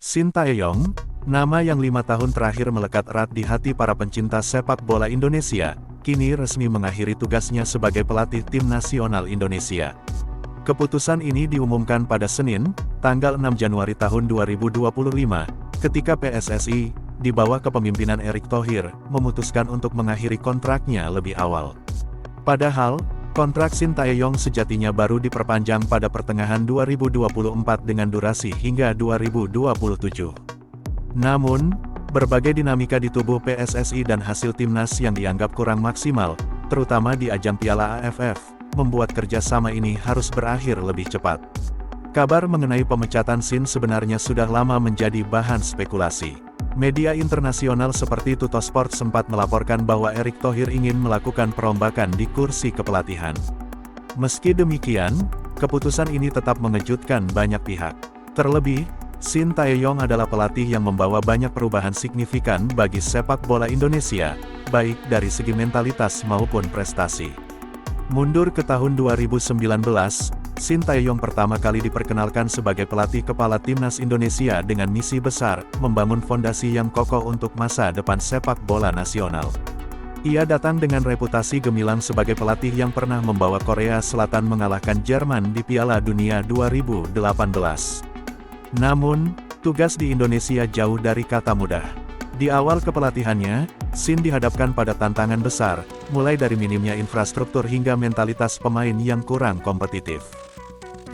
Shin Tae-yong, nama yang 5 tahun terakhir melekat erat di hati para pencinta sepak bola Indonesia, kini resmi mengakhiri tugasnya sebagai pelatih tim nasional Indonesia. Keputusan ini diumumkan pada Senin, tanggal 6 Januari tahun 2025, ketika PSSI, di bawah kepemimpinan Erick Thohir, memutuskan untuk mengakhiri kontraknya lebih awal. Padahal, kontrak Shin Tae-yong sejatinya baru diperpanjang pada pertengahan 2024 dengan durasi hingga 2027. Namun, berbagai dinamika di tubuh PSSI dan hasil timnas yang dianggap kurang maksimal, terutama di ajang Piala AFF, membuat kerjasama ini harus berakhir lebih cepat. Kabar mengenai pemecatan Shin sebenarnya sudah lama menjadi bahan spekulasi. Media internasional seperti Tuttosport sempat melaporkan bahwa Erick Thohir ingin melakukan perombakan di kursi kepelatihan. Meski demikian, keputusan ini tetap mengejutkan banyak pihak. Terlebih, Shin Tae-yong adalah pelatih yang membawa banyak perubahan signifikan bagi sepak bola Indonesia, baik dari segi mentalitas maupun prestasi. Mundur ke tahun 2019, Shin Tae-yong pertama kali diperkenalkan sebagai pelatih kepala timnas Indonesia dengan misi besar, membangun fondasi yang kokoh untuk masa depan sepak bola nasional. Ia datang dengan reputasi gemilang sebagai pelatih yang pernah membawa Korea Selatan mengalahkan Jerman di Piala Dunia 2018. Namun, tugas di Indonesia jauh dari kata mudah. Di awal kepelatihannya, Shin dihadapkan pada tantangan besar, mulai dari minimnya infrastruktur hingga mentalitas pemain yang kurang kompetitif.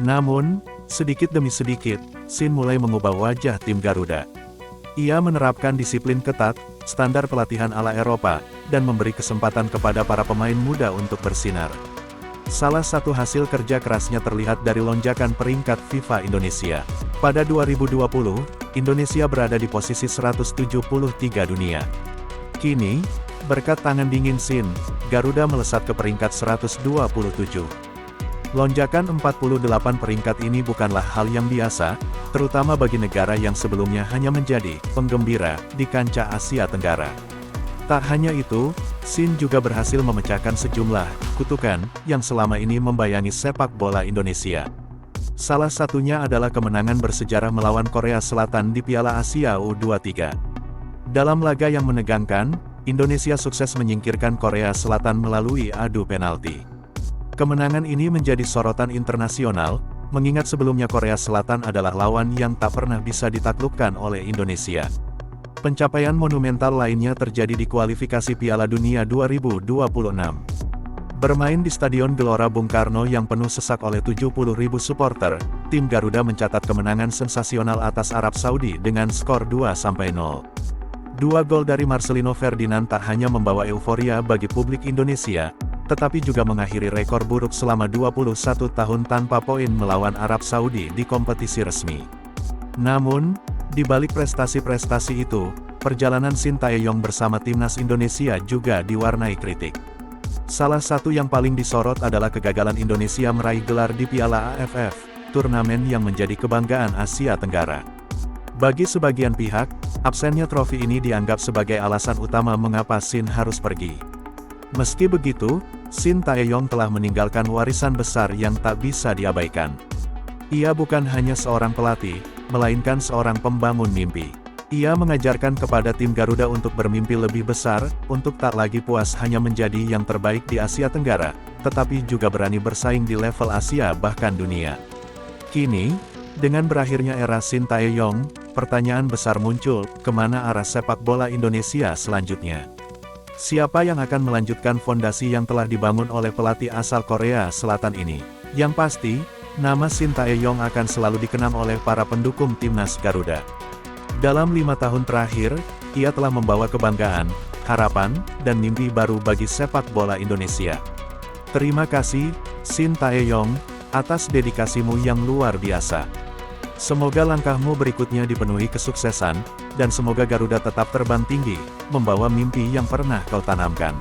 Namun, sedikit demi sedikit, Shin mulai mengubah wajah tim Garuda. Ia menerapkan disiplin ketat, standar pelatihan ala Eropa, dan memberi kesempatan kepada para pemain muda untuk bersinar. Salah satu hasil kerja kerasnya terlihat dari lonjakan peringkat FIFA Indonesia. Pada 2020, Indonesia berada di posisi 173 dunia. Kini, berkat tangan dingin Shin, Garuda melesat ke peringkat 127. Lonjakan 48 peringkat ini bukanlah hal yang biasa, terutama bagi negara yang sebelumnya hanya menjadi penggembira di kancah Asia Tenggara. Tak hanya itu, Shin juga berhasil memecahkan sejumlah kutukan yang selama ini membayangi sepak bola Indonesia. Salah satunya adalah kemenangan bersejarah melawan Korea Selatan di Piala Asia U23. Dalam laga yang menegangkan, Indonesia sukses menyingkirkan Korea Selatan melalui adu penalti. Kemenangan ini menjadi sorotan internasional, mengingat sebelumnya Korea Selatan adalah lawan yang tak pernah bisa ditaklukkan oleh Indonesia. Pencapaian monumental lainnya terjadi di kualifikasi Piala Dunia 2026. Bermain di Stadion Gelora Bung Karno yang penuh sesak oleh 70.000 supporter, tim Garuda mencatat kemenangan sensasional atas Arab Saudi dengan skor 2-0. Dua gol dari Marcelino Ferdinand tak hanya membawa euforia bagi publik Indonesia, tetapi juga mengakhiri rekor buruk selama 21 tahun tanpa poin melawan Arab Saudi di kompetisi resmi. Namun, di balik prestasi-prestasi itu, perjalanan Shin Tae-yong bersama timnas Indonesia juga diwarnai kritik. Salah satu yang paling disorot adalah kegagalan Indonesia meraih gelar di Piala AFF, turnamen yang menjadi kebanggaan Asia Tenggara. Bagi sebagian pihak, absennya trofi ini dianggap sebagai alasan utama mengapa Shin harus pergi. Meski begitu, Shin Tae-yong telah meninggalkan warisan besar yang tak bisa diabaikan. Ia bukan hanya seorang pelatih, melainkan seorang pembangun mimpi. Ia mengajarkan kepada tim Garuda untuk bermimpi lebih besar, untuk tak lagi puas hanya menjadi yang terbaik di Asia Tenggara, tetapi juga berani bersaing di level Asia bahkan dunia. Kini, dengan berakhirnya era Shin Tae-yong, pertanyaan besar muncul, kemana arah sepak bola Indonesia selanjutnya? Siapa yang akan melanjutkan fondasi yang telah dibangun oleh pelatih asal Korea Selatan ini? Yang pasti, nama Shin Tae-yong akan selalu dikenang oleh para pendukung timnas Garuda. Dalam 5 tahun terakhir, ia telah membawa kebanggaan, harapan, dan mimpi baru bagi sepak bola Indonesia. Terima kasih, Shin Tae-yong, atas dedikasimu yang luar biasa. Semoga langkahmu berikutnya dipenuhi kesuksesan, dan semoga Garuda tetap terbang tinggi, membawa mimpi yang pernah kau tanamkan.